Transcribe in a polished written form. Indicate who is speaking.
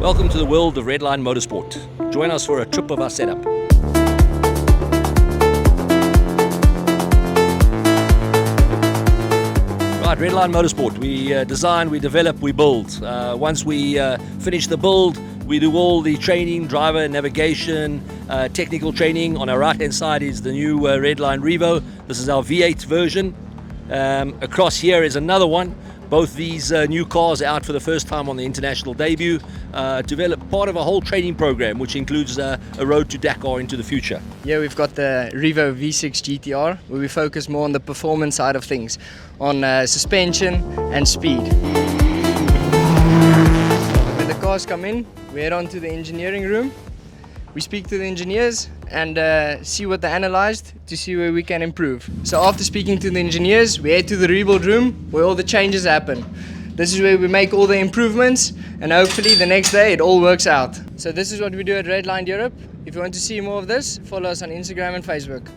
Speaker 1: Welcome to the world of Redline Motorsport. Join us for a trip of our setup. Right, Redline Motorsport. We design, we develop, we build. Once we finish the build, we do all the training, driver, navigation, technical training. On our right-hand side is the new Redline Revo. This is our V8 version. Across here is another one. Both these new cars are out for the first time on the international debut. Develop part of a whole training program, which includes a road to Dakar into the future.
Speaker 2: Yeah, we've got the Revo V6 GTR, where we focus more on the performance side of things, on suspension and speed. When the cars come in, we head on to the engineering room. We speak to the engineers and see what they analyzed to see where we can improve. So after speaking to the engineers, we head to the rebuild room where all the changes happen. This is where we make all the improvements, and hopefully the next day it all works out. So this is what we do at Redline Europe. If you want to see more of this, follow us on Instagram and Facebook.